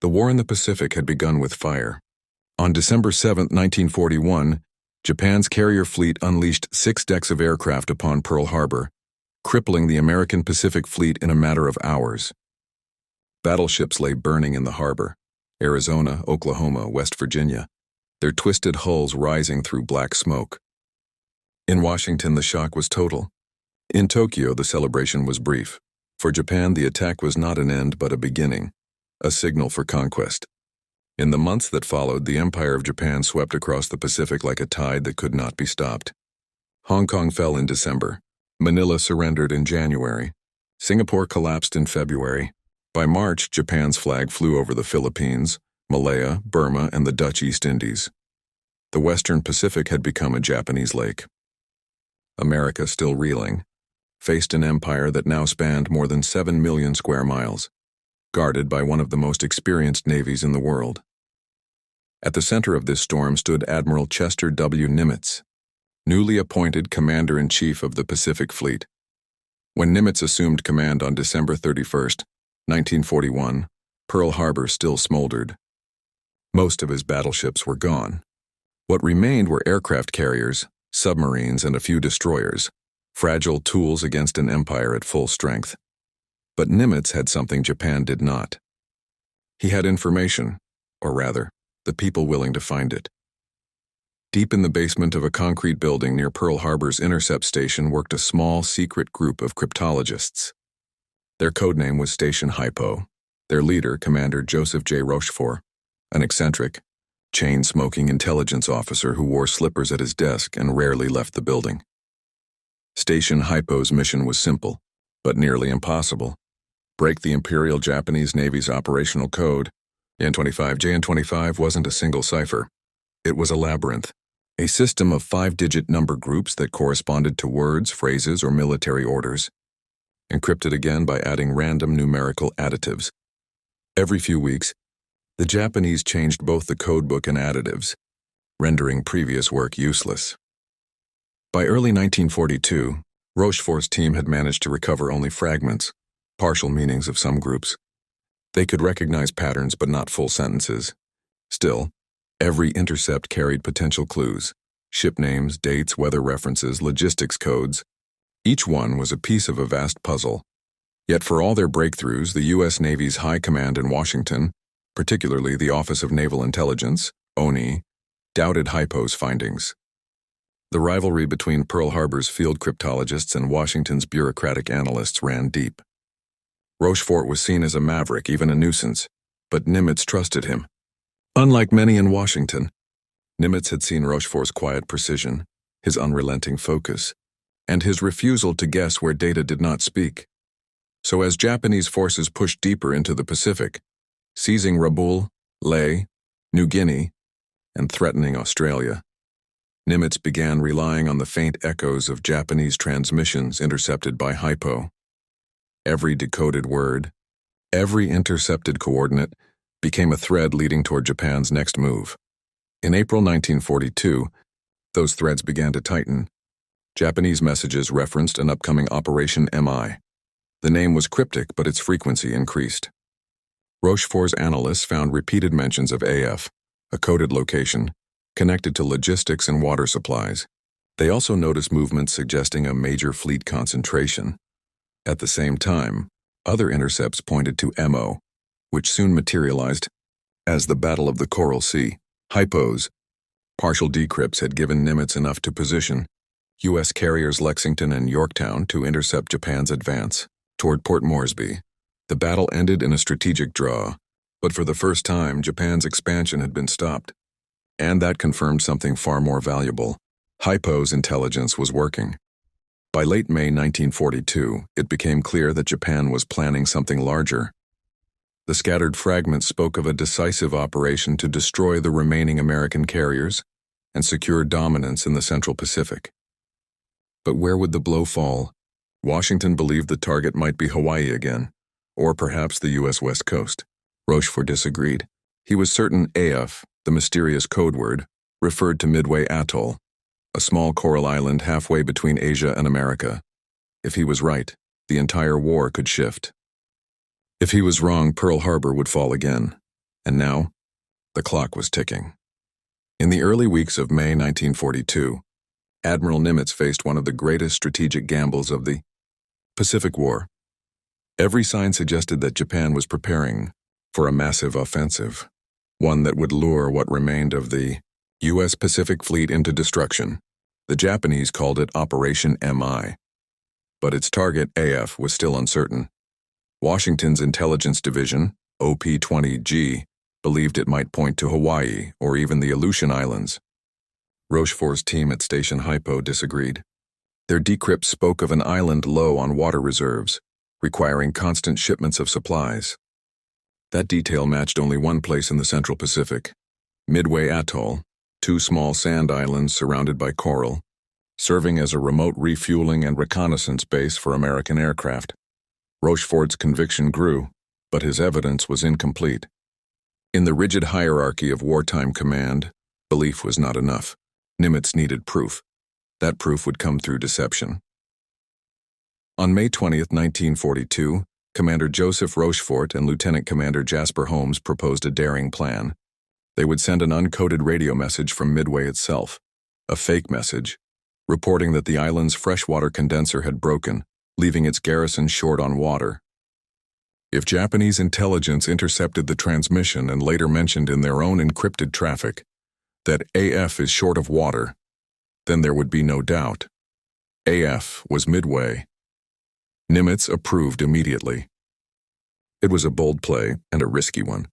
The war in the Pacific had begun with fire. On December 7, 1941, Japan's carrier fleet unleashed 6 decks of aircraft upon Pearl Harbor, crippling the American Pacific Fleet in a matter of hours. Battleships lay burning in the harbor, Arizona, Oklahoma, West Virginia, their twisted hulls rising through black smoke. In Washington, the shock was total. In Tokyo, the celebration was brief. For Japan, the attack was not an end but a beginning, a signal for conquest. In the months that followed, the Empire of Japan swept across the Pacific like a tide that could not be stopped. Hong Kong fell in December. Manila surrendered in January. Singapore collapsed in February. By March, Japan's flag flew over the Philippines, Malaya, Burma, and the Dutch East Indies. The Western Pacific had become a Japanese lake. America, still reeling, faced an empire that now spanned more than 7 million square miles, guarded by one of the most experienced navies in the world. At the center of this storm stood Admiral Chester W. Nimitz, newly appointed Commander-in-Chief of the Pacific Fleet. When Nimitz assumed command on December 31, 1941, Pearl Harbor still smoldered. Most of his battleships were gone. What remained were aircraft carriers, submarines, and a few destroyers, fragile tools against an empire at full strength. But Nimitz had something Japan did not. He had information, or rather, the people willing to find it. Deep in the basement of a concrete building near Pearl Harbor's intercept station worked a small, secret group of cryptologists. Their codename was Station Hypo. Their leader, Commander Joseph J. Rochefort, an eccentric, chain-smoking intelligence officer who wore slippers at his desk and rarely left the building. Station Hypo's mission was simple, but nearly impossible. Break the Imperial Japanese Navy's operational code. N25JN25 wasn't a single cipher. It was a labyrinth, a system of 5-digit number groups that corresponded to words, phrases, or military orders, encrypted again by adding random numerical additives. Every few weeks, the Japanese changed both the codebook and additives, rendering previous work useless. By early 1942, Rochefort's team had managed to recover only fragments, partial meanings of some groups. They could recognize patterns but not full sentences. Still, every intercept carried potential clues: ship names, dates, weather references, logistics codes. Each one was a piece of a vast puzzle. Yet for all their breakthroughs, the U.S. Navy's High Command in Washington, particularly the Office of Naval Intelligence, ONI, doubted Hypo's findings. The rivalry between Pearl Harbor's field cryptologists and Washington's bureaucratic analysts ran deep. Rochefort was seen as a maverick, even a nuisance, but Nimitz trusted him. Unlike many in Washington, Nimitz had seen Rochefort's quiet precision, his unrelenting focus, and his refusal to guess where data did not speak. So as Japanese forces pushed deeper into the Pacific, seizing Rabaul, Lae, New Guinea, and threatening Australia, Nimitz began relying on the faint echoes of Japanese transmissions intercepted by Hypo. Every decoded word, every intercepted coordinate, became a thread leading toward Japan's next move. In April 1942, those threads began to tighten. Japanese messages referenced an upcoming Operation MI. The name was cryptic, but its frequency increased. Rochefort's analysts found repeated mentions of AF, a coded location, connected to logistics and water supplies. They also noticed movements suggesting a major fleet concentration. At the same time, other intercepts pointed to MO, which soon materialized as the Battle of the Coral Sea. Hypo's partial decrypts had given Nimitz enough to position U.S. carriers Lexington and Yorktown to intercept Japan's advance toward Port Moresby. The battle ended in a strategic draw, but for the first time, Japan's expansion had been stopped. And that confirmed something far more valuable. Hypo's intelligence was working. By late May 1942, it became clear that Japan was planning something larger. The scattered fragments spoke of a decisive operation to destroy the remaining American carriers and secure dominance in the Central Pacific. But where would the blow fall? Washington believed the target might be Hawaii again, or perhaps the U.S. West Coast. Rochefort disagreed. He was certain AF, the mysterious code word, referred to Midway Atoll, a small coral island halfway between Asia and America. If he was right, the entire war could shift. If he was wrong, Pearl Harbor would fall again. And now, the clock was ticking. In the early weeks of May 1942, Admiral Nimitz faced one of the greatest strategic gambles of the Pacific War. Every sign suggested that Japan was preparing for a massive offensive, one that would lure what remained of the U.S. Pacific Fleet into destruction. The Japanese called it Operation MI. But its target, AF, was still uncertain. Washington's Intelligence Division, OP-20G, believed it might point to Hawaii or even the Aleutian Islands. Rochefort's team at Station Hypo disagreed. Their decrypt spoke of an island low on water reserves, requiring constant shipments of supplies. That detail matched only one place in the Central Pacific, Midway Atoll, two small sand islands surrounded by coral, serving as a remote refueling and reconnaissance base for American aircraft. Rochefort's conviction grew, but his evidence was incomplete. In the rigid hierarchy of wartime command, belief was not enough. Nimitz needed proof. That proof would come through deception. On May 20, 1942, Commander Joseph Rochefort and Lieutenant Commander Jasper Holmes proposed a daring plan. They would send an uncoded radio message from Midway itself, a fake message, reporting that the island's freshwater condenser had broken, leaving its garrison short on water. If Japanese intelligence intercepted the transmission and later mentioned in their own encrypted traffic that AF is short of water, then there would be no doubt. AF was Midway. Nimitz approved immediately. It was a bold play and a risky one.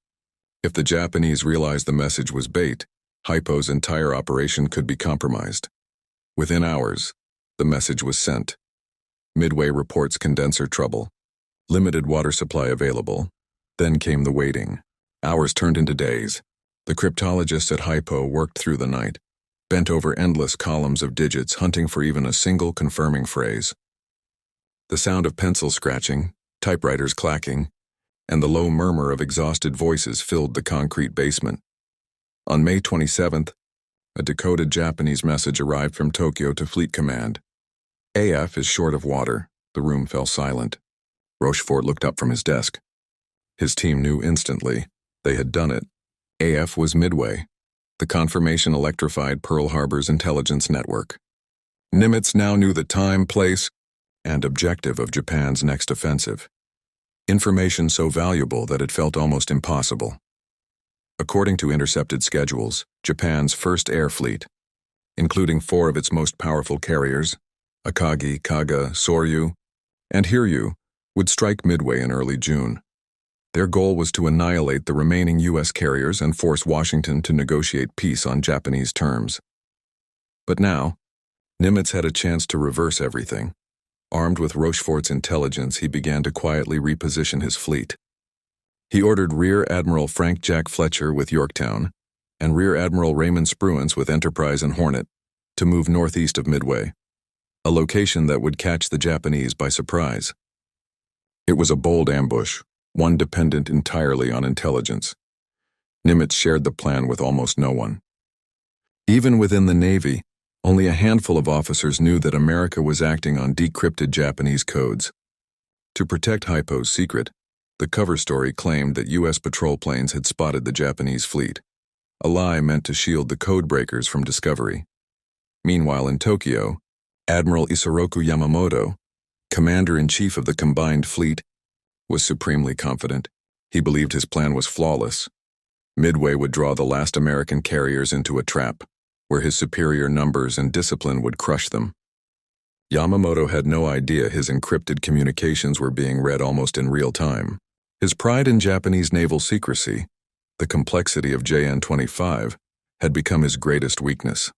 If the Japanese realized the message was bait, Hypo's entire operation could be compromised. Within hours, the message was sent. Midway reports condenser trouble. Limited water supply available. Then came the waiting. Hours turned into days. The cryptologists at Hypo worked through the night, bent over endless columns of digits hunting for even a single confirming phrase. The sound of pencil scratching, typewriters clacking, and the low murmur of exhausted voices filled the concrete basement. On May 27th, a decoded Japanese message arrived from Tokyo to Fleet Command. AF is short of water. The room fell silent. Rochefort looked up from his desk. His team knew instantly. They had done it. AF was Midway. The confirmation electrified Pearl Harbor's intelligence network. Nimitz now knew the time, place, and objective of Japan's next offensive. Information so valuable that it felt almost impossible. According to intercepted schedules, Japan's first air fleet, including 4 of its most powerful carriers, Akagi, Kaga, Soryu, and Hiryu, would strike Midway in early June. Their goal was to annihilate the remaining U.S. carriers and force Washington to negotiate peace on Japanese terms. But now, Nimitz had a chance to reverse everything. Armed with Rochefort's intelligence, he began to quietly reposition his fleet. He ordered Rear Admiral Frank Jack Fletcher with Yorktown and Rear Admiral Raymond Spruance with Enterprise and Hornet to move northeast of Midway, a location that would catch the Japanese by surprise. It was a bold ambush, one dependent entirely on intelligence. Nimitz shared the plan with almost no one. Even within the Navy, only a handful of officers knew that America was acting on decrypted Japanese codes. To protect Hypo's secret, the cover story claimed that U.S. patrol planes had spotted the Japanese fleet, a lie meant to shield the Codebreakers from discovery. Meanwhile, in Tokyo, Admiral Isoroku Yamamoto, commander-in-chief of the combined fleet, was supremely confident. He believed his plan was flawless. Midway would draw the last American carriers into a trap, where his superior numbers and discipline would crush them. Yamamoto had no idea his encrypted communications were being read almost in real time. His pride in Japanese naval secrecy, the complexity of JN-25, had become his greatest weakness.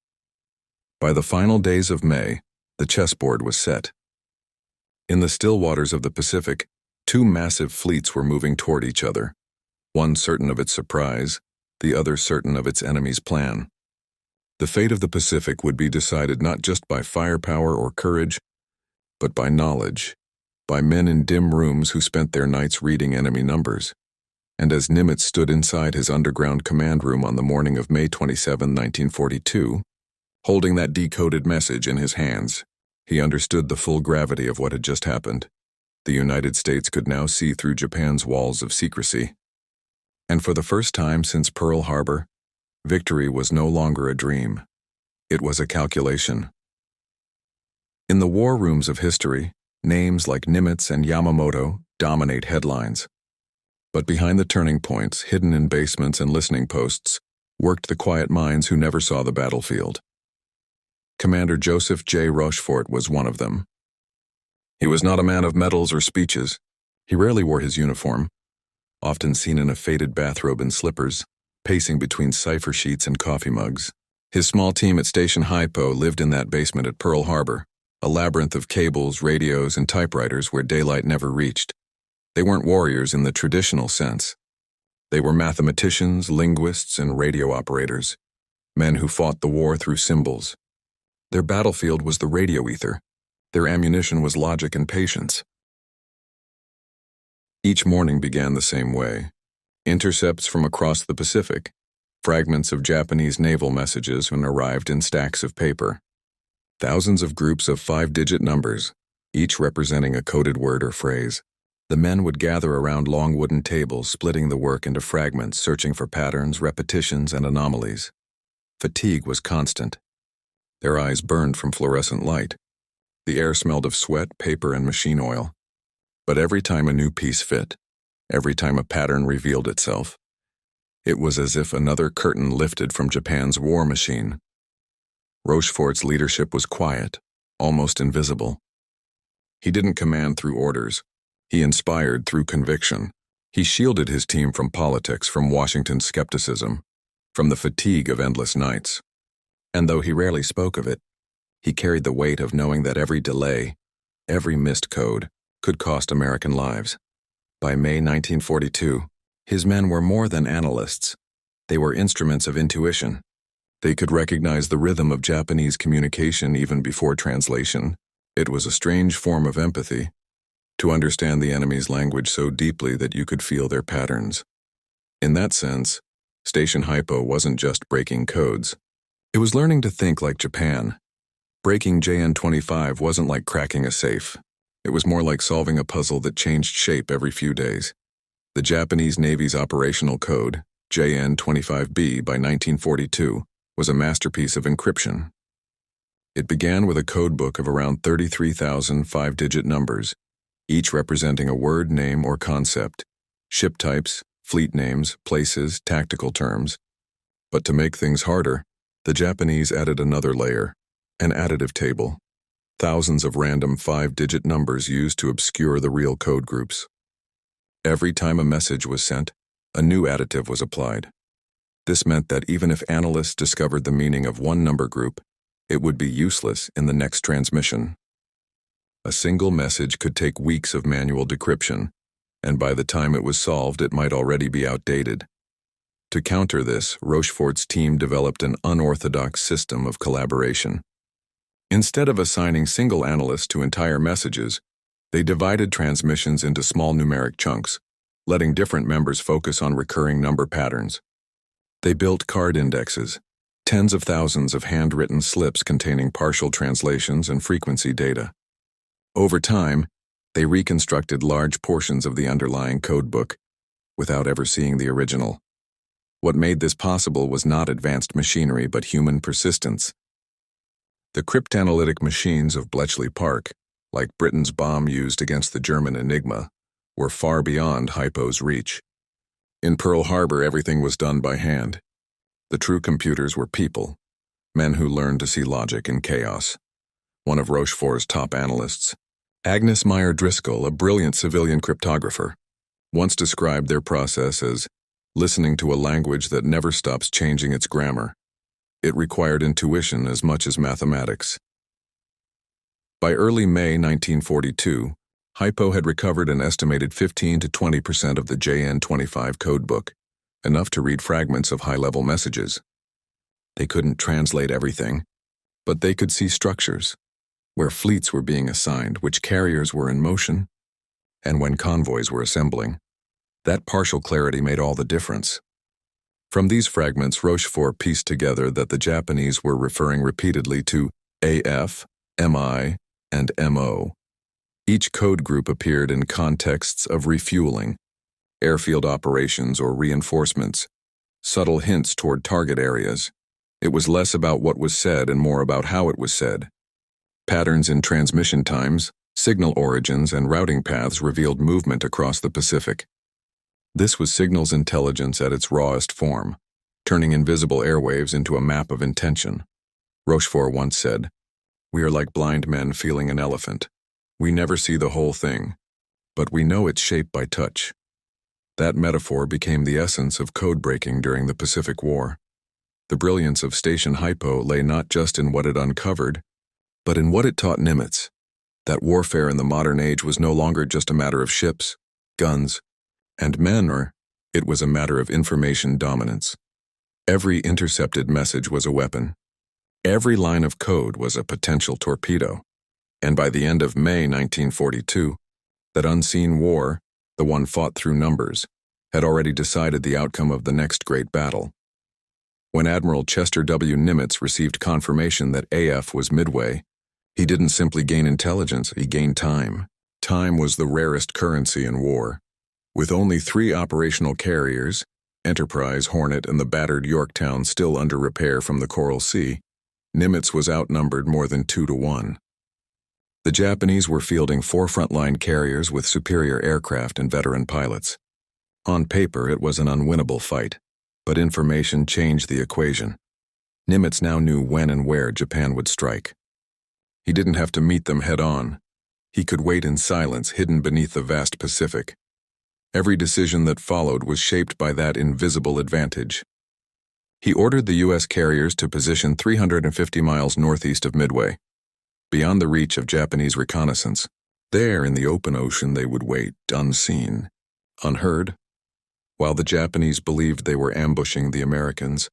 By the final days of May, the chessboard was set. In the still waters of the Pacific, 2 massive fleets were moving toward each other, one certain of its surprise, the other certain of its enemy's plan. The fate of the Pacific would be decided not just by firepower or courage, but by knowledge, by men in dim rooms who spent their nights reading enemy numbers. And as Nimitz stood inside his underground command room on the morning of May 27, 1942, holding that decoded message in his hands, he understood the full gravity of what had just happened. The United States could now see through Japan's walls of secrecy. And for the first time since Pearl Harbor, victory was no longer a dream. It was a calculation. In the war rooms of history, names like Nimitz and Yamamoto dominate headlines. But behind the turning points, hidden in basements and listening posts, worked the quiet minds who never saw the battlefield. Commander Joseph J. Rochefort was one of them. He was not a man of medals or speeches. He rarely wore his uniform, often seen in a faded bathrobe and slippers, pacing between cipher sheets and coffee mugs. His small team at Station Hypo lived in that basement at Pearl Harbor, a labyrinth of cables, radios, and typewriters where daylight never reached. They weren't warriors in the traditional sense. They were mathematicians, linguists, and radio operators, men who fought the war through symbols. Their battlefield was the radio ether. Their ammunition was logic and patience. Each morning began the same way. Intercepts from across the Pacific, fragments of Japanese naval messages arrived in stacks of paper. Thousands of groups of 5-digit numbers, each representing a coded word or phrase. The men would gather around long wooden tables, splitting the work into fragments, searching for patterns, repetitions, and anomalies. Fatigue was constant. Their eyes burned from fluorescent light. The air smelled of sweat, paper, and machine oil. But every time a new piece fit, every time a pattern revealed itself, it was as if another curtain lifted from Japan's war machine. Rochefort's leadership was quiet, almost invisible. He didn't command through orders. He inspired through conviction. He shielded his team from politics, from Washington's skepticism, from the fatigue of endless nights. And though he rarely spoke of it, he carried the weight of knowing that every delay, every missed code, could cost American lives. By May 1942, his men were more than analysts. They were instruments of intuition. They could recognize the rhythm of Japanese communication even before translation. It was a strange form of empathy, to understand the enemy's language so deeply that you could feel their patterns. In that sense, Station Hypo wasn't just breaking codes. It was learning to think like Japan. Breaking JN-25 wasn't like cracking a safe. It was more like solving a puzzle that changed shape every few days. The Japanese Navy's operational code, JN-25B by 1942, was a masterpiece of encryption. It began with a codebook of around 33,000 5-digit numbers, each representing a word, name, or concept, ship types, fleet names, places, tactical terms. But to make things harder, the Japanese added another layer, an additive table, thousands of random 5-digit numbers used to obscure the real code groups. Every time a message was sent, a new additive was applied. This meant that even if analysts discovered the meaning of one number group, it would be useless in the next transmission. A single message could take weeks of manual decryption, and by the time it was solved, it might already be outdated. To counter this, Rochefort's team developed an unorthodox system of collaboration. Instead of assigning single analysts to entire messages, they divided transmissions into small numeric chunks, letting different members focus on recurring number patterns. They built card indexes, tens of thousands of handwritten slips containing partial translations and frequency data. Over time, they reconstructed large portions of the underlying codebook, without ever seeing the original. What made this possible was not advanced machinery but human persistence. The cryptanalytic machines of Bletchley Park, like Britain's bomb used against the German Enigma, were far beyond Hypo's reach. In Pearl Harbor, everything was done by hand. The true computers were people, men who learned to see logic in chaos. One of Rochefort's top analysts, Agnes Meyer Driscoll, a brilliant civilian cryptographer, once described their process as listening to a language that never stops changing its grammar. It required intuition as much as mathematics. By early May 1942, Hypo had recovered an estimated 15 to 20% of the JN-25 codebook, enough to read fragments of high-level messages. They couldn't translate everything, but they could see structures, where fleets were being assigned, which carriers were in motion, and when convoys were assembling. That partial clarity made all the difference. From these fragments, Rochefort pieced together that the Japanese were referring repeatedly to AF, MI, and MO. Each code group appeared in contexts of refueling, airfield operations or reinforcements, subtle hints toward target areas. It was less about what was said and more about how it was said. Patterns in transmission times, signal origins, and routing paths revealed movement across the Pacific. This was signals intelligence at its rawest form, turning invisible airwaves into a map of intention. Rochefort once said, "We are like blind men feeling an elephant. We never see the whole thing, but we know its shape by touch." That metaphor became the essence of code breaking during the Pacific War. The brilliance of Station Hypo lay not just in what it uncovered, but in what it taught Nimitz, that warfare in the modern age was no longer just a matter of ships, guns, and men, or it was a matter of information dominance. Every intercepted message was a weapon. Every line of code was a potential torpedo. And by the end of May 1942, that unseen war, the one fought through numbers, had already decided the outcome of the next great battle. When Admiral Chester W. Nimitz received confirmation that AF was Midway, he didn't simply gain intelligence, he gained time. Time was the rarest currency in war. With only 3 operational carriers, Enterprise, Hornet, and the battered Yorktown still under repair from the Coral Sea, Nimitz was outnumbered more than 2-1. The Japanese were fielding 4 frontline carriers with superior aircraft and veteran pilots. On paper, it was an unwinnable fight, but information changed the equation. Nimitz now knew when and where Japan would strike. He didn't have to meet them head-on. He could wait in silence, hidden beneath the vast Pacific. Every decision that followed was shaped by that invisible advantage. He ordered the U.S. carriers to position 350 miles northeast of Midway, beyond the reach of Japanese reconnaissance. There, in the open ocean, they would wait, unseen, unheard. While the Japanese believed they were ambushing the Americans,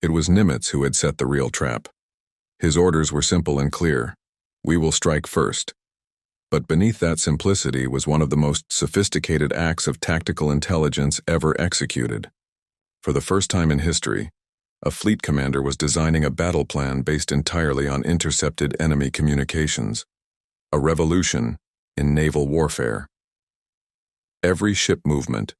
it was Nimitz who had set the real trap. His orders were simple and clear: "We will strike first." But beneath that simplicity was one of the most sophisticated acts of tactical intelligence ever executed. For the first time in history, a fleet commander was designing a battle plan based entirely on intercepted enemy communications. A revolution in naval warfare. Every ship movement,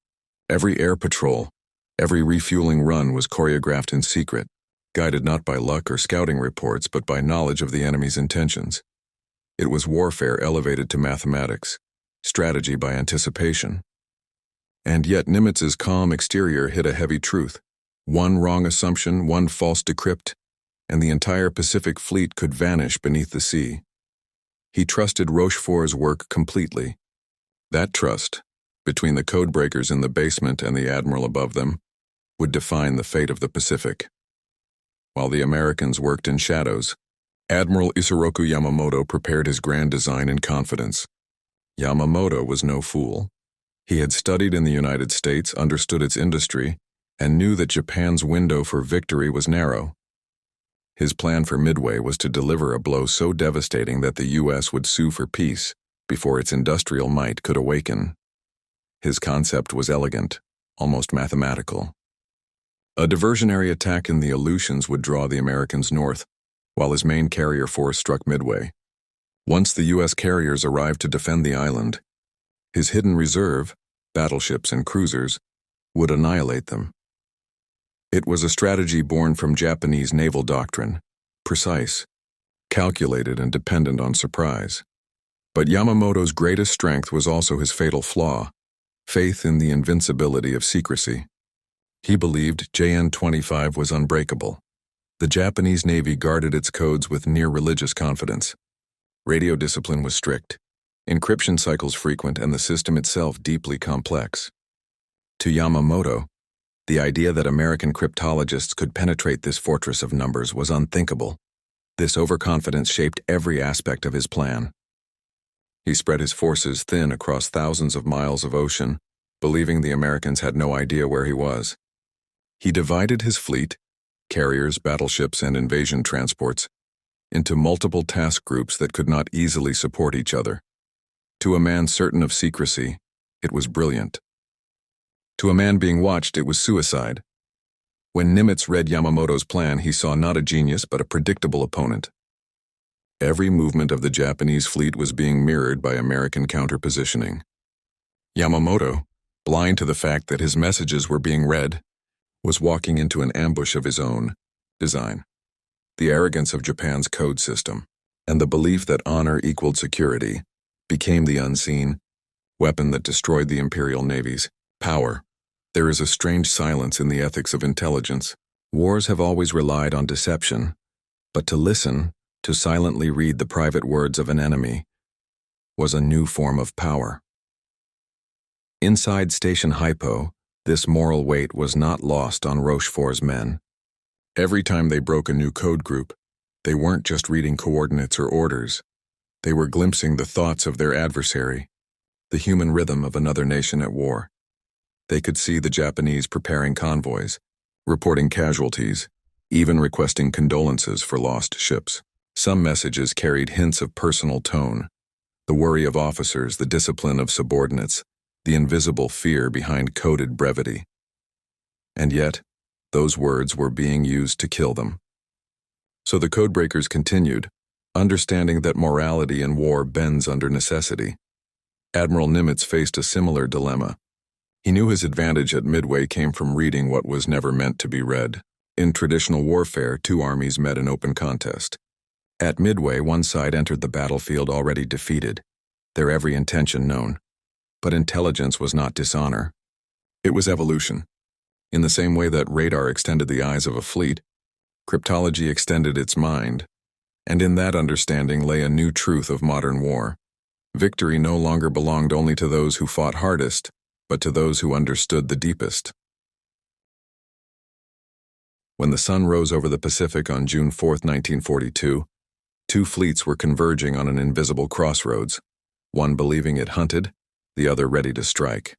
every air patrol, every refueling run was choreographed in secret, guided not by luck or scouting reports but by knowledge of the enemy's intentions. It was warfare elevated to mathematics, strategy by anticipation. And yet Nimitz's calm exterior hid a heavy truth. One wrong assumption, one false decrypt, and the entire Pacific Fleet could vanish beneath the sea. He trusted Rochefort's work completely. That trust, between the codebreakers in the basement and the admiral above them, would define the fate of the Pacific. While the Americans worked in shadows, Admiral Isoroku Yamamoto prepared his grand design in confidence. Yamamoto was no fool. He had studied in the United States, understood its industry, and knew that Japan's window for victory was narrow. His plan for Midway was to deliver a blow so devastating that the U.S. would sue for peace before its industrial might could awaken. His concept was elegant, almost mathematical. A diversionary attack in the Aleutians would draw the Americans north, while his main carrier force struck Midway. Once the U.S. carriers arrived to defend the island, his hidden reserve, battleships and cruisers, would annihilate them. It was a strategy born from Japanese naval doctrine, precise, calculated, and dependent on surprise. But Yamamoto's greatest strength was also his fatal flaw: faith in the invincibility of secrecy. He believed JN-25 was unbreakable. The Japanese Navy guarded its codes with near-religious confidence. Radio discipline was strict, encryption cycles frequent, and the system itself deeply complex. To Yamamoto, the idea that American cryptologists could penetrate this fortress of numbers was unthinkable. This overconfidence shaped every aspect of his plan. He spread his forces thin across thousands of miles of ocean, believing the Americans had no idea where he was. He divided his fleet, carriers, battleships, and invasion transports, into multiple task groups that could not easily support each other. To a man certain of secrecy, it was brilliant. To a man being watched, it was suicide. When Nimitz read Yamamoto's plan, he saw not a genius but a predictable opponent. Every movement of the Japanese fleet was being mirrored by American counterpositioning. Yamamoto, blind to the fact that his messages were being read, was walking into an ambush of his own design. The arrogance of Japan's code system, and the belief that honor equaled security, became the unseen weapon that destroyed the Imperial Navy's power. There is a strange silence in the ethics of intelligence. Wars have always relied on deception, but to listen, to silently read the private words of an enemy, was a new form of power. Inside Station Hypo, this moral weight was not lost on Rochefort's men. Every time they broke a new code group, they weren't just reading coordinates or orders. They were glimpsing the thoughts of their adversary, the human rhythm of another nation at war. They could see the Japanese preparing convoys, reporting casualties, even requesting condolences for lost ships. Some messages carried hints of personal tone, the worry of officers, the discipline of subordinates, the invisible fear behind coded brevity. And yet, those words were being used to kill them. So the Codebreakers continued, understanding that morality in war bends under necessity. Admiral Nimitz faced a similar dilemma. He knew his advantage at Midway came from reading what was never meant to be read. In traditional warfare, two armies met in open contest. At Midway, one side entered the battlefield already defeated, their every intention known. But intelligence was not dishonor. It was evolution. In the same way that radar extended the eyes of a fleet, cryptology extended its mind, and in that understanding lay a new truth of modern war. Victory no longer belonged only to those who fought hardest, but to those who understood the deepest. When the sun rose over the Pacific on June 4, 1942, two fleets were converging on an invisible crossroads, one believing it hunted, the other ready to strike.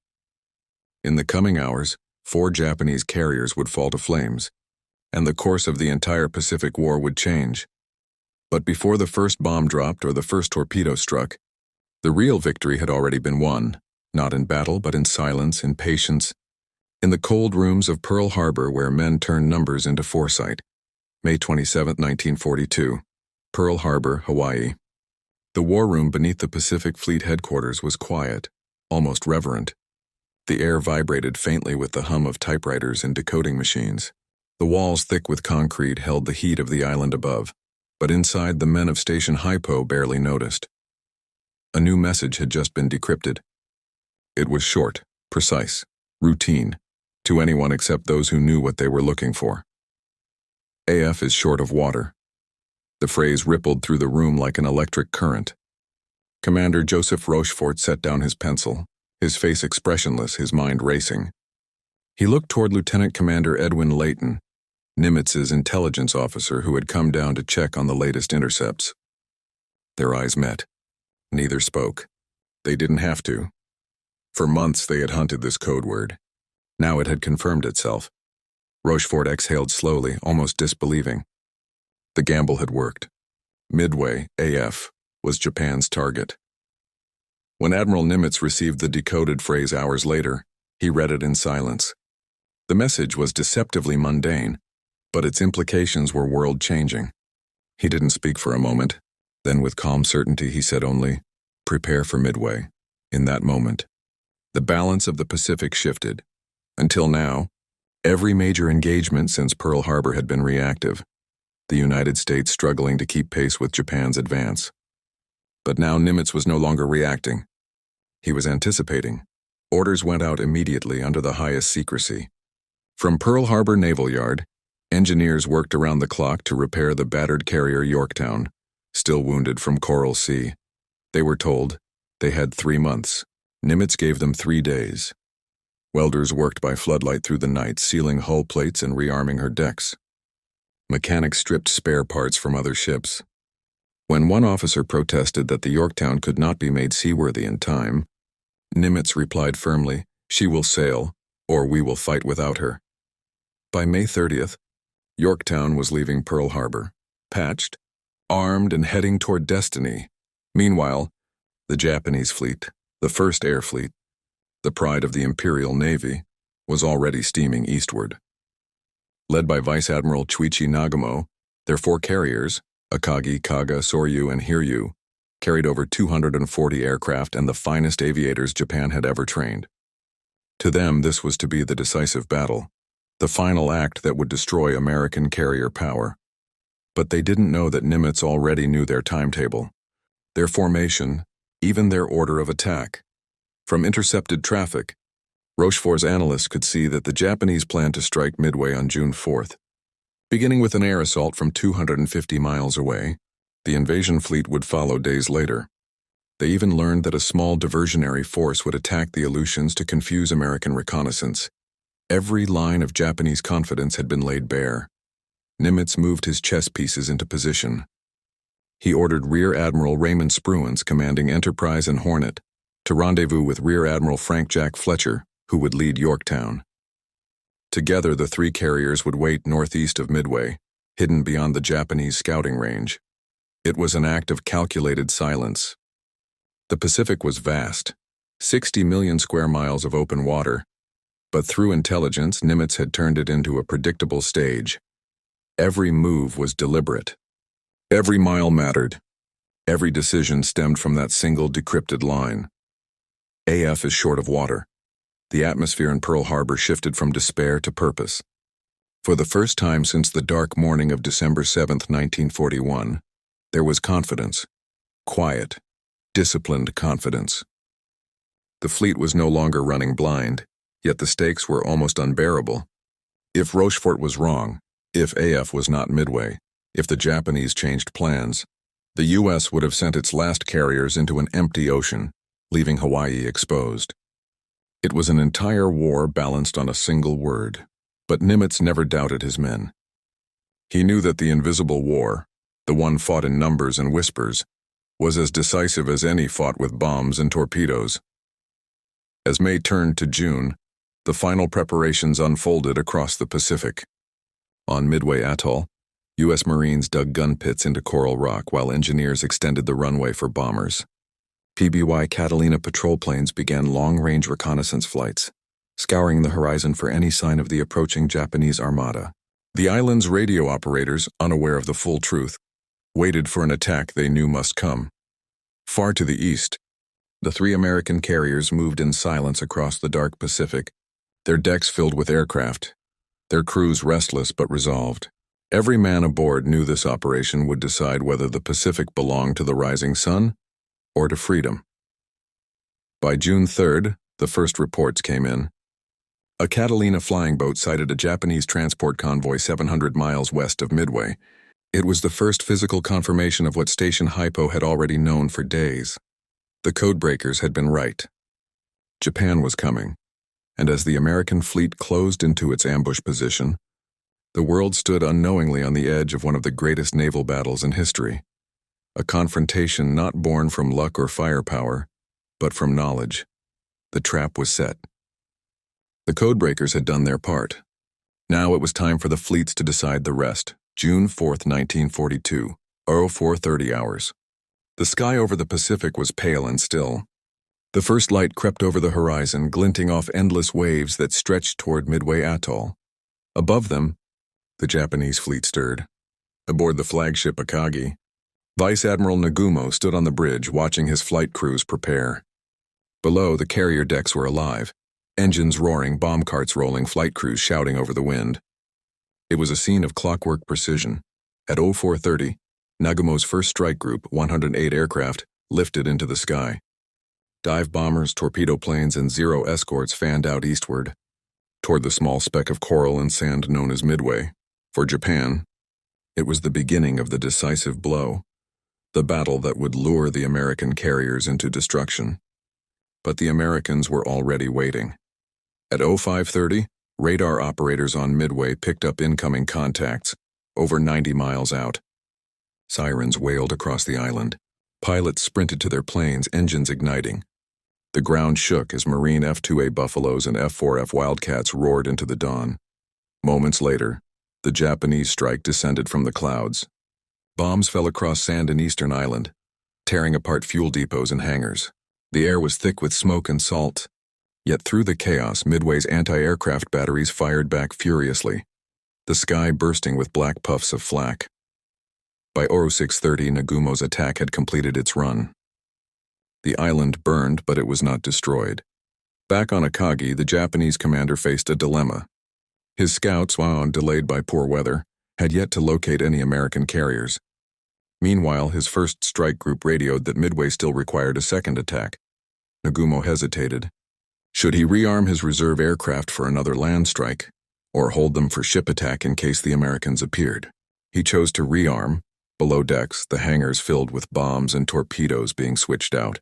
In the coming hours, 4 Japanese carriers would fall to flames, and the course of the entire Pacific War would change. But before the first bomb dropped or the first torpedo struck, the real victory had already been won, not in battle but in silence, in patience, in the cold rooms of Pearl Harbor where men turned numbers into foresight. May 27, 1942, Pearl Harbor, Hawaii. The war room beneath the Pacific Fleet headquarters was quiet, almost reverent. The air vibrated faintly with the hum of typewriters and decoding machines. The walls, thick with concrete, held the heat of the island above, but inside the men of Station Hypo barely noticed. A new message had just been decrypted. It was short, precise, routine, to anyone except those who knew what they were looking for. AF is short of water. The phrase rippled through the room like an electric current. Commander Joseph Rochefort set down his pencil, his face expressionless, his mind racing. He looked toward Lieutenant Commander Edwin Layton, Nimitz's intelligence officer who had come down to check on the latest intercepts. Their eyes met. Neither spoke. They didn't have to. For months they had hunted this code word. Now it had confirmed itself. Rochefort exhaled slowly, almost disbelieving. The gamble had worked. Midway, AF, was Japan's target. When Admiral Nimitz received the decoded phrase hours later, he read it in silence. The message was deceptively mundane, but its implications were world-changing. He didn't speak for a moment. Then with calm certainty he said only, "Prepare for Midway." In that moment, the balance of the Pacific shifted. Until now, every major engagement since Pearl Harbor had been reactive, the United States struggling to keep pace with Japan's advance. But now Nimitz was no longer reacting. He was anticipating. Orders went out immediately under the highest secrecy. From Pearl Harbor Naval Yard, engineers worked around the clock to repair the battered carrier Yorktown, still wounded from Coral Sea. They were told they had 3 months. Nimitz gave them 3 days. Welders worked by floodlight through the night, sealing hull plates and rearming her decks. Mechanics stripped spare parts from other ships. When one officer protested that the Yorktown could not be made seaworthy in time, Nimitz replied firmly, "She will sail, or we will fight without her." By May 30th, Yorktown was leaving Pearl Harbor, patched, armed and heading toward destiny. Meanwhile, the Japanese fleet, the First Air Fleet, the pride of the Imperial Navy, was already steaming eastward. Led by Vice Admiral Chuichi Nagamo, their 4 carriers, Akagi, Kaga, Soryu, and Hiryu, carried over 240 aircraft and the finest aviators Japan had ever trained. To them, this was to be the decisive battle, the final act that would destroy American carrier power. But they didn't know that Nimitz already knew their timetable, their formation, even their order of attack. From intercepted traffic, Rochefort's analysts could see that the Japanese planned to strike Midway on June 4th. Beginning with an air assault from 250 miles away, the invasion fleet would follow days later. They even learned that a small diversionary force would attack the Aleutians to confuse American reconnaissance. Every line of Japanese confidence had been laid bare. Nimitz moved his chess pieces into position. He ordered Rear Admiral Raymond Spruance, commanding Enterprise and Hornet, to rendezvous with Rear Admiral Frank Jack Fletcher, who would lead Yorktown. Together, the three carriers would wait northeast of Midway, hidden beyond the Japanese scouting range. It was an act of calculated silence. The Pacific was vast, 60 million square miles of open water, but through intelligence, Nimitz had turned it into a predictable stage. Every move was deliberate. Every mile mattered. Every decision stemmed from that single decrypted line. AF is short of water. The atmosphere in Pearl Harbor shifted from despair to purpose. For the first time since the dark morning of December 7, 1941, there was confidence. Quiet, disciplined confidence. The fleet was no longer running blind, yet the stakes were almost unbearable. If Rochefort was wrong, if AF was not Midway, if the Japanese changed plans, the U.S. would have sent its last carriers into an empty ocean, leaving Hawaii exposed. It was an entire war balanced on a single word, but Nimitz never doubted his men. He knew that the invisible war, the one fought in numbers and whispers, was as decisive as any fought with bombs and torpedoes. As May turned to June, the final preparations unfolded across the Pacific. On Midway Atoll, U.S. Marines dug gun pits into coral rock while engineers extended the runway for bombers. PBY Catalina patrol planes began long-range reconnaissance flights, scouring the horizon for any sign of the approaching Japanese armada. The island's radio operators, unaware of the full truth, waited for an attack they knew must come. Far to the east, the three American carriers moved in silence across the dark Pacific, their decks filled with aircraft, their crews restless but resolved. Every man aboard knew this operation would decide whether the Pacific belonged to the rising sun or to freedom. By June 3rd, the first reports came in. A Catalina flying boat sighted a Japanese transport convoy 700 miles west of Midway. It was the first physical confirmation of what Station Hypo had already known for days. The Codebreakers had been right. Japan was coming, and as the American fleet closed into its ambush position, the world stood unknowingly on the edge of one of the greatest naval battles in history. A confrontation not born from luck or firepower, but from knowledge. The trap was set. The Codebreakers had done their part. Now it was time for the fleets to decide the rest. June 4th, 1942, 0430 hours. The sky over the Pacific was pale and still. The first light crept over the horizon, glinting off endless waves that stretched toward Midway Atoll. Above them, the Japanese fleet stirred. Aboard the flagship Akagi, Vice Admiral Nagumo stood on the bridge watching his flight crews prepare. Below, the carrier decks were alive, engines roaring, bomb carts rolling, flight crews shouting over the wind. It was a scene of clockwork precision. At 0430, Nagumo's first strike group, 108 aircraft, lifted into the sky. Dive bombers, torpedo planes, and Zero escorts fanned out eastward, toward the small speck of coral and sand known as Midway. For Japan, it was the beginning of the decisive blow, the battle that would lure the American carriers into destruction. But the Americans were already waiting. At 0530, radar operators on Midway picked up incoming contacts, over 90 miles out. Sirens wailed across the island. Pilots sprinted to their planes, engines igniting. The ground shook as Marine F-2A Buffaloes and F-4F Wildcats roared into the dawn. Moments later, the Japanese strike descended from the clouds. Bombs fell across sand in Eastern Island, tearing apart fuel depots and hangars. The air was thick with smoke and salt. Yet through the chaos, Midway's anti-aircraft batteries fired back furiously, the sky bursting with black puffs of flak. By 0630, Nagumo's attack had completed its run. The island burned, but it was not destroyed. Back on Akagi, the Japanese commander faced a dilemma. His scouts, while delayed by poor weather, had yet to locate any American carriers. Meanwhile, his first strike group radioed that Midway still required a second attack. Nagumo hesitated. Should he rearm his reserve aircraft for another land strike, or hold them for ship attack in case the Americans appeared? He chose to rearm. Below decks, the hangars filled with bombs and torpedoes being switched out.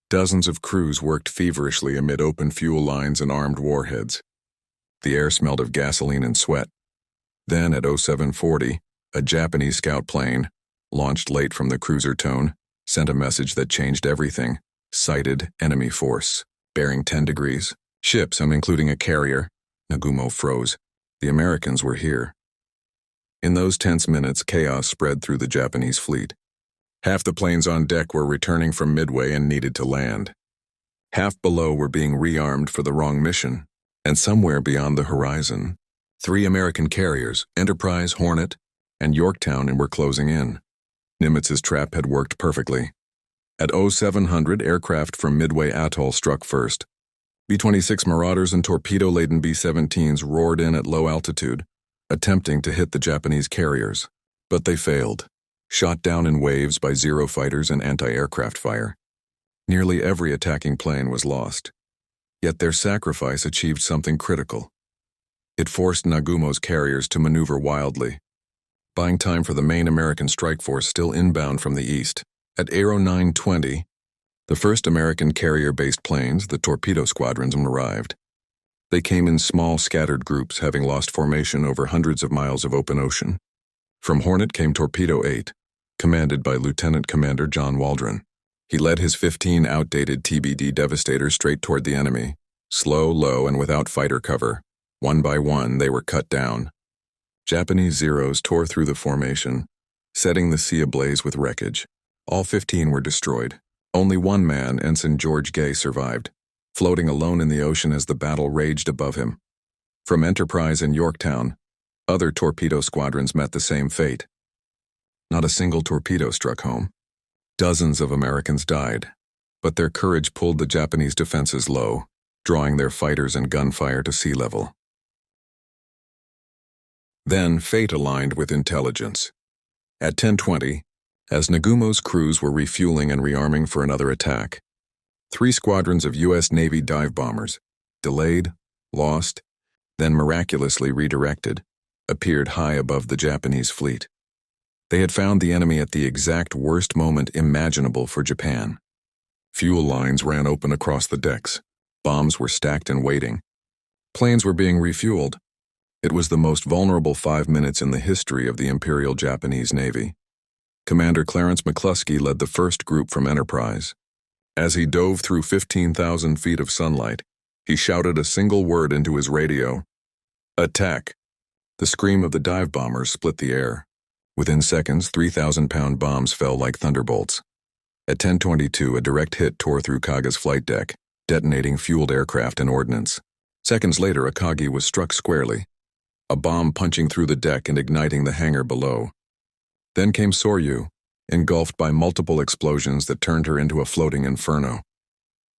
Dozens of crews worked feverishly amid open fuel lines and armed warheads. The air smelled of gasoline and sweat. Then, at 0740, a Japanese scout plane, launched late from the cruiser Tone, sent a message that changed everything. Sighted enemy force, bearing 10 degrees. Ships, including a carrier. Nagumo froze. The Americans were here. In those tense minutes, chaos spread through the Japanese fleet. Half the planes on deck were returning from Midway and needed to land. Half below were being rearmed for the wrong mission, and somewhere beyond the horizon, 3 American carriers, Enterprise, Hornet, and Yorktown, were closing in. Nimitz's trap had worked perfectly. At 0700, aircraft from Midway Atoll struck first. B-26 Marauders and torpedo-laden B-17s roared in at low altitude, attempting to hit the Japanese carriers, but they failed, shot down in waves by Zero fighters and anti-aircraft fire. Nearly every attacking plane was lost. Yet their sacrifice achieved something critical. It forced Nagumo's carriers to maneuver wildly, buying time for the main American strike force still inbound from the east. At 0920, the first American carrier-based planes, the torpedo squadrons, arrived. They came in small, scattered groups, having lost formation over hundreds of miles of open ocean. From Hornet came Torpedo 8, commanded by Lieutenant Commander John Waldron. He led his 15 outdated TBD Devastators straight toward the enemy, slow, low, and without fighter cover. One by one, they were cut down. Japanese Zeros tore through the formation, setting the sea ablaze with wreckage. All 15 were destroyed. Only one man, Ensign George Gay, survived, floating alone in the ocean as the battle raged above him. From Enterprise and Yorktown, other torpedo squadrons met the same fate. Not a single torpedo struck home. Dozens of Americans died, but their courage pulled the Japanese defenses low, drawing their fighters and gunfire to sea level. Then fate aligned with intelligence. At 10:20, as Nagumo's crews were refueling and rearming for another attack, 3 squadrons of U.S. Navy dive bombers, delayed, lost, then miraculously redirected, appeared high above the Japanese fleet. They had found the enemy at the exact worst moment imaginable for Japan. Fuel lines ran open across the decks. Bombs were stacked and waiting. Planes were being refueled. It was the most vulnerable 5 minutes in the history of the Imperial Japanese Navy. Commander Clarence McCluskey led the first group from Enterprise. As he dove through 15,000 feet of sunlight, he shouted a single word into his radio: "Attack!" The scream of the dive bombers split the air. Within seconds, 3,000-pound bombs fell like thunderbolts. At 10:22, a direct hit tore through Kaga's flight deck, detonating fueled aircraft and ordnance. Seconds later, Akagi was struck squarely, a bomb punching through the deck and igniting the hangar below. Then came Soryu, engulfed by multiple explosions that turned her into a floating inferno.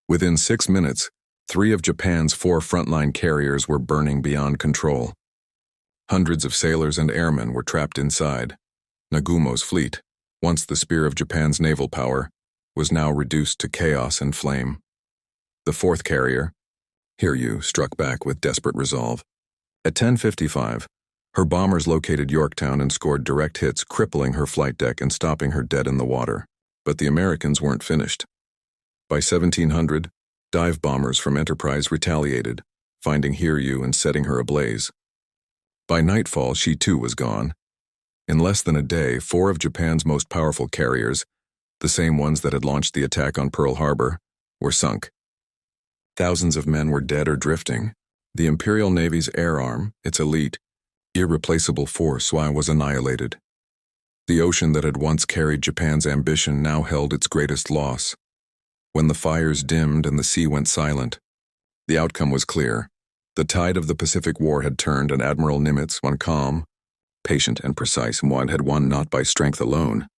Within 6 minutes, 3 of Japan's 4 frontline carriers were burning beyond control. Hundreds of sailors and airmen were trapped inside. Nagumo's fleet, once the spear of Japan's naval power, was now reduced to chaos and flame. The 4th carrier, Hiryu, struck back with desperate resolve. At 10:55, her bombers located Yorktown and scored direct hits, crippling her flight deck and stopping her dead in the water. But the Americans weren't finished. By 1700, dive bombers from Enterprise retaliated, finding Hiryu and setting her ablaze. By nightfall, she too was gone. In less than a day, 4 of Japan's most powerful carriers, the same ones that had launched the attack on Pearl Harbor, were sunk. Thousands of men were dead or drifting. The Imperial Navy's air arm, its elite, irreplaceable force, was annihilated. The ocean that had once carried Japan's ambition now held its greatest loss. When the fires dimmed and the sea went silent, the outcome was clear. The tide of the Pacific War had turned, and Admiral Nimitz, one calm, patient, and precise one, had won not by strength alone,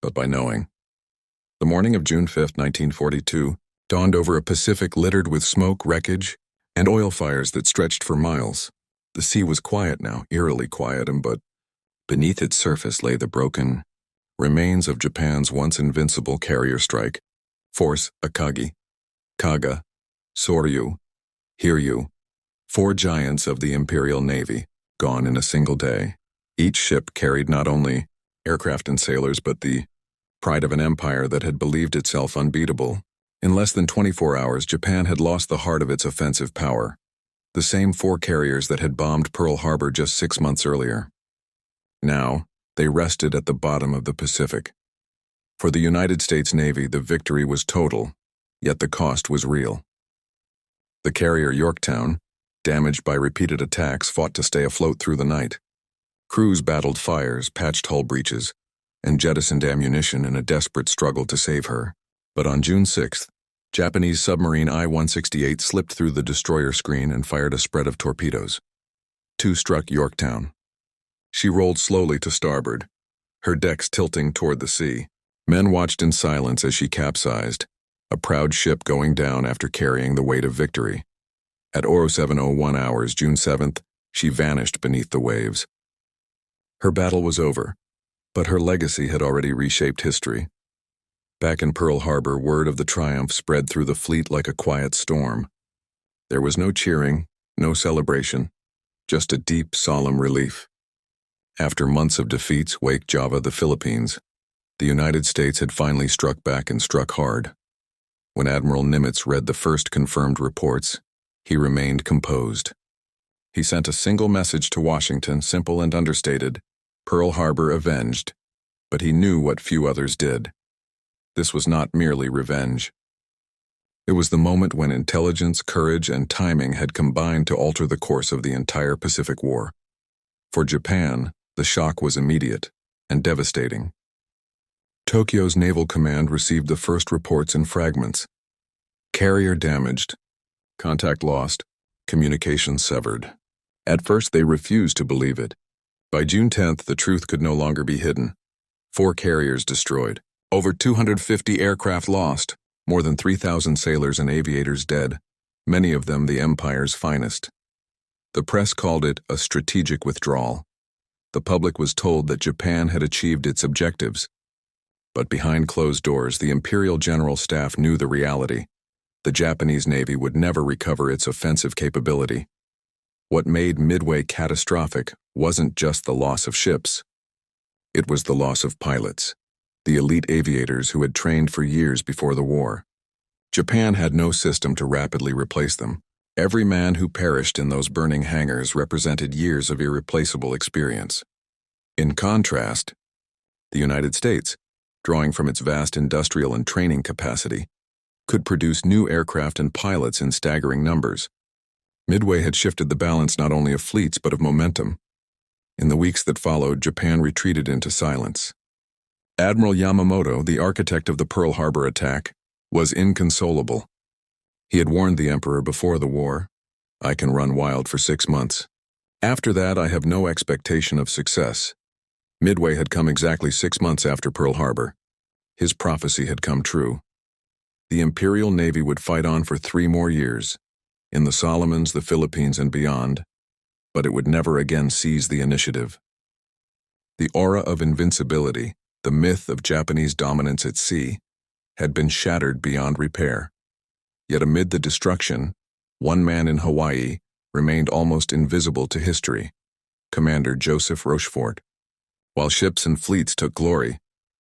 but by knowing. The morning of June 5, 1942, dawned over a Pacific littered with smoke, wreckage, and oil fires that stretched for miles. The sea was quiet now, eerily quiet, but beneath its surface lay the broken remains of Japan's once invincible carrier strike force Akagi, Kaga, Soryu, Hiryu, 4 giants of the Imperial Navy, gone in a single day. Each ship carried not only aircraft and sailors, but the pride of an empire that had believed itself unbeatable. In less than 24 hours, Japan had lost the heart of its offensive power, the same 4 carriers that had bombed Pearl Harbor just 6 months earlier. Now, they rested at the bottom of the Pacific. For the United States Navy, the victory was total, yet the cost was real. The carrier Yorktown, damaged by repeated attacks, fought to stay afloat through the night. Crews battled fires, patched hull breaches, and jettisoned ammunition in a desperate struggle to save her. But on June 6th, Japanese submarine I-168 slipped through the destroyer screen and fired a spread of torpedoes. 2 struck Yorktown. She rolled slowly to starboard, her decks tilting toward the sea. Men watched in silence as she capsized, a proud ship going down after carrying the weight of victory. At 07:01 hours, June 7th, she vanished beneath the waves. Her battle was over, but her legacy had already reshaped history. Back in Pearl Harbor, word of the triumph spread through the fleet like a quiet storm. There was no cheering, no celebration, just a deep, solemn relief. After months of defeats, Wake Java, the Philippines, the United States had finally struck back and struck hard. When Admiral Nimitz read the first confirmed reports, he remained composed. He sent a single message to Washington, simple and understated: Pearl Harbor avenged. But he knew what few others did. This was not merely revenge. It was the moment when intelligence, courage, and timing had combined to alter the course of the entire Pacific War. For Japan, the shock was immediate and devastating. Tokyo's Naval Command received the first reports in fragments. Carrier damaged, contact lost, communications severed. At first they refused to believe it. By June 10th, the truth could no longer be hidden. 4 carriers destroyed, over 250 aircraft lost, more than 3,000 sailors and aviators dead, many of them the Empire's finest. The press called it a strategic withdrawal. The public was told that Japan had achieved its objectives. But behind closed doors, the Imperial General Staff knew the reality. The Japanese Navy would never recover its offensive capability. What made Midway catastrophic wasn't just the loss of ships. It was the loss of pilots, the elite aviators who had trained for years before the war. Japan had no system to rapidly replace them. Every man who perished in those burning hangars represented years of irreplaceable experience. In contrast, the United States, drawing from its vast industrial and training capacity, could produce new aircraft and pilots in staggering numbers. Midway had shifted the balance not only of fleets but of momentum. In the weeks that followed, Japan retreated into silence. Admiral Yamamoto, the architect of the Pearl Harbor attack, was inconsolable. He had warned the Emperor before the war, "I can run wild for 6 months. After that, I have no expectation of success." Midway had come exactly 6 months after Pearl Harbor. His prophecy had come true. The Imperial Navy would fight on for 3 more years, in the Solomons, the Philippines, and beyond, but it would never again seize the initiative. The aura of invincibility, the myth of Japanese dominance at sea, had been shattered beyond repair. Yet amid the destruction, one man in Hawaii remained almost invisible to history: Commander Joseph Rochefort. While ships and fleets took glory,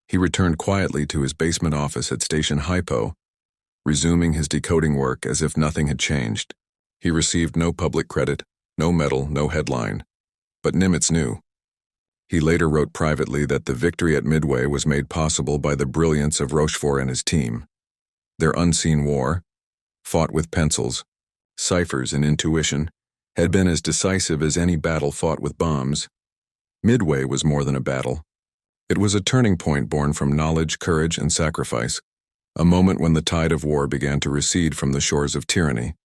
he returned quietly to his basement office at Station Hypo, resuming his decoding work as if nothing had changed. He received no public credit, no medal, no headline. But Nimitz knew. He later wrote privately that the victory at Midway was made possible by the brilliance of Rochefort and his team. Their unseen war, fought with pencils, ciphers, and intuition, had been as decisive as any battle fought with bombs. Midway was more than a battle. It was a turning point born from knowledge, courage, and sacrifice, a moment when the tide of war began to recede from the shores of tyranny.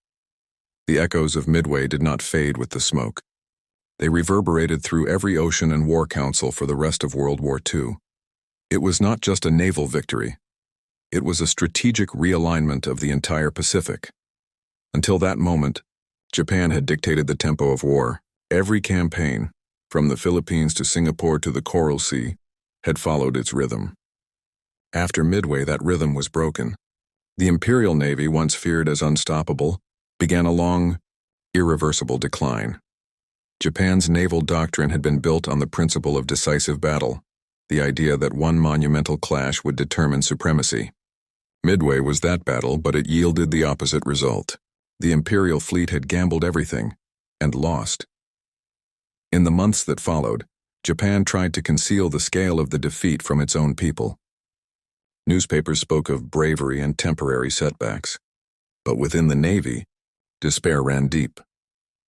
The echoes of Midway did not fade with the smoke. They reverberated through every ocean and war council for the rest of World War II. It was not just a naval victory. It was a strategic realignment of the entire Pacific. Until that moment, Japan had dictated the tempo of war. Every campaign, from the Philippines to Singapore to the Coral Sea, had followed its rhythm. After Midway, that rhythm was broken. The Imperial Navy, once feared as unstoppable, began a long, irreversible decline. Japan's naval doctrine had been built on the principle of decisive battle, the idea that one monumental clash would determine supremacy. Midway was that battle, but it yielded the opposite result. The Imperial fleet had gambled everything, and lost. In the months that followed, Japan tried to conceal the scale of the defeat from its own people. Newspapers spoke of bravery and temporary setbacks. But within the Navy, despair ran deep.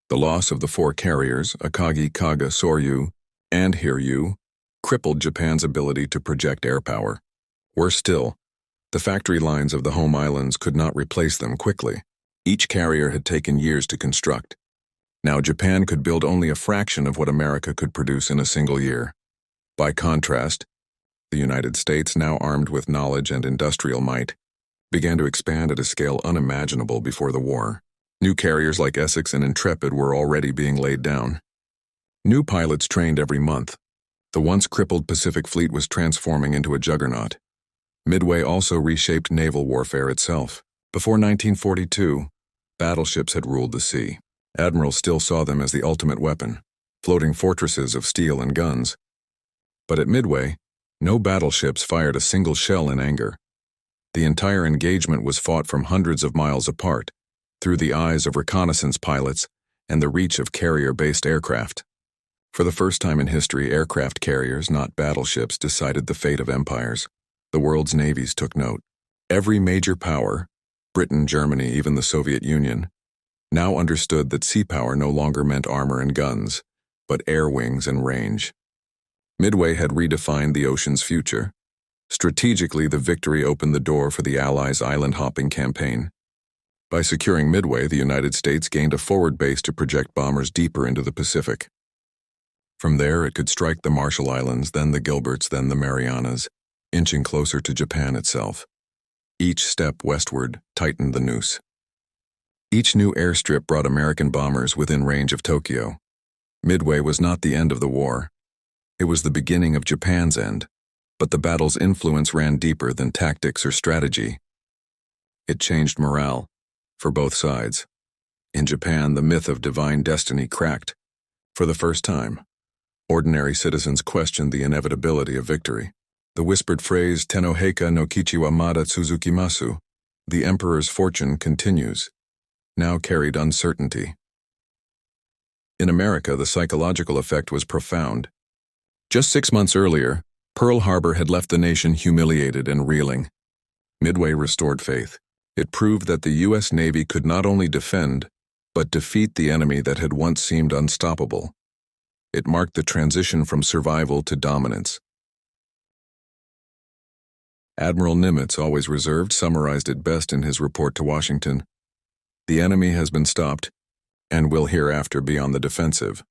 The loss of the 4 carriers, Akagi, Kaga, Soryu, and Hiryu, crippled Japan's ability to project air power. Worse still, the factory lines of the home islands could not replace them quickly. Each carrier had taken years to construct. Now Japan could build only a fraction of what America could produce in a single year. By contrast, the United States, now armed with knowledge and industrial might, began to expand at a scale unimaginable before the war. New carriers like Essex and Intrepid were already being laid down. New pilots trained every month. The once crippled Pacific Fleet was transforming into a juggernaut. Midway also reshaped naval warfare itself. Before 1942, battleships had ruled the sea. Admirals still saw them as the ultimate weapon, floating fortresses of steel and guns. But at Midway, no battleships fired a single shell in anger. The entire engagement was fought from hundreds of miles apart, through the eyes of reconnaissance pilots and the reach of carrier-based aircraft. For the first time in history, aircraft carriers, not battleships, decided the fate of empires. The world's navies took note. Every major power, Britain, Germany, even the Soviet Union, now understood that sea power no longer meant armor and guns, but air wings and range. Midway had redefined the ocean's future. Strategically, the victory opened the door for the Allies' island-hopping campaign. By securing Midway, the United States gained a forward base to project bombers deeper into the Pacific. From there, it could strike the Marshall Islands, then the Gilberts, then the Marianas, inching closer to Japan itself. Each step westward tightened the noose. Each new airstrip brought American bombers within range of Tokyo. Midway was not the end of the war. It was the beginning of Japan's end, but the battle's influence ran deeper than tactics or strategy. It changed morale, for both sides. In Japan, the myth of divine destiny cracked. For the first time, ordinary citizens questioned the inevitability of victory. The whispered phrase, Tennoheika no kichi wa mada tsuzukimasu, the emperor's fortune continues, now carried uncertainty. In America, the psychological effect was profound. Just 6 months earlier, Pearl Harbor had left the nation humiliated and reeling. Midway restored faith. It proved that the U.S. Navy could not only defend, but defeat the enemy that had once seemed unstoppable. It marked the transition from survival to dominance. Admiral Nimitz, always reserved, summarized it best in his report to Washington. The enemy has been stopped, and will hereafter be on the defensive.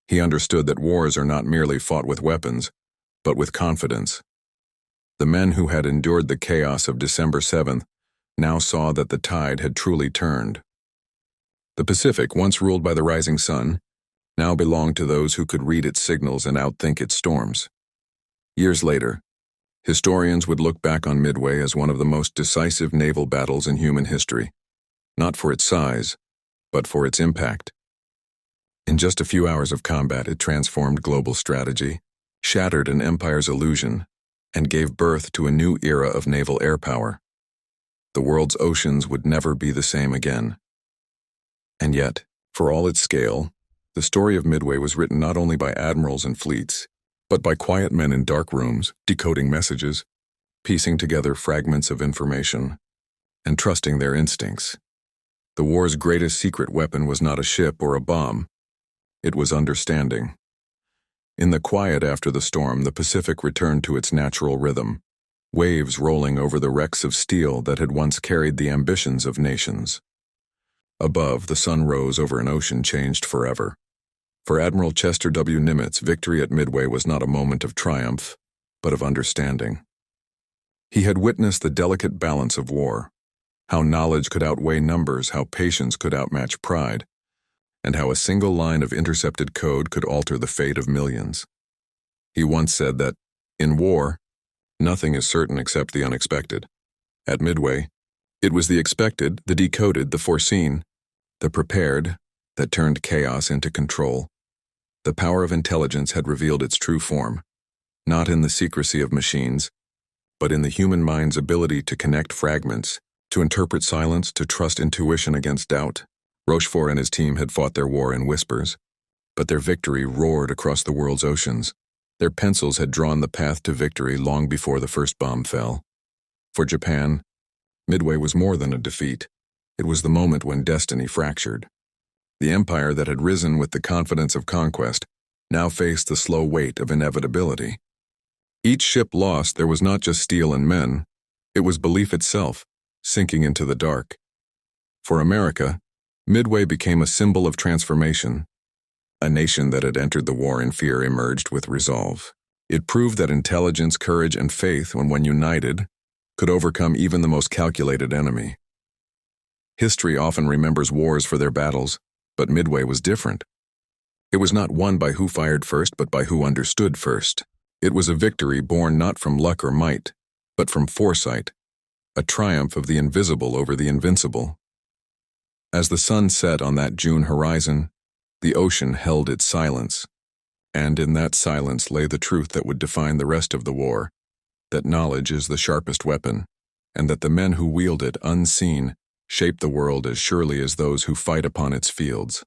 He understood that wars are not merely fought with weapons, but with confidence. The men who had endured the chaos of December 7th now saw that the tide had truly turned. The Pacific, once ruled by the rising sun, now belonged to those who could read its signals and outthink its storms. Years later, historians would look back on Midway as one of the most decisive naval battles in human history, not for its size, but for its impact. In just a few hours of combat, it transformed global strategy, shattered an empire's illusion, and gave birth to a new era of naval air power. The world's oceans would never be the same again. And yet, for all its scale, the story of Midway was written not only by admirals and fleets, but by quiet men in dark rooms, decoding messages, piecing together fragments of information, and trusting their instincts. The war's greatest secret weapon was not a ship or a bomb. It was understanding. In the quiet after the storm, the Pacific returned to its natural rhythm, waves rolling over the wrecks of steel that had once carried the ambitions of nations. Above, the sun rose over an ocean changed forever. For Admiral Chester W. Nimitz, victory at Midway was not a moment of triumph, but of understanding. He had witnessed the delicate balance of war, how knowledge could outweigh numbers, how patience could outmatch pride, and how a single line of intercepted code could alter the fate of millions. He once said that, in war, nothing is certain except the unexpected. At Midway, it was the expected, the decoded, the foreseen, the prepared, that turned chaos into control. The power of intelligence had revealed its true form, not in the secrecy of machines, but in the human mind's ability to connect fragments, to interpret silence, to trust intuition against doubt. Rochefort and his team had fought their war in whispers, but their victory roared across the world's oceans. Their pencils had drawn the path to victory long before the first bomb fell. For Japan, Midway was more than a defeat. It was the moment when destiny fractured. The empire that had risen with the confidence of conquest now faced the slow weight of inevitability. Each ship lost, there was not just steel and men, it was belief itself, sinking into the dark. For America, Midway became a symbol of transformation. A nation that had entered the war in fear emerged with resolve. It proved that intelligence, courage, and faith, when united, could overcome even the most calculated enemy. History often remembers wars for their battles, but Midway was different. It was not won by who fired first, but by who understood first. It was a victory born not from luck or might, but from foresight, a triumph of the invisible over the invincible. As the sun set on that June horizon, the ocean held its silence, and in that silence lay the truth that would define the rest of the war, that knowledge is the sharpest weapon, and that the men who wield it unseen shape the world as surely as those who fight upon its fields.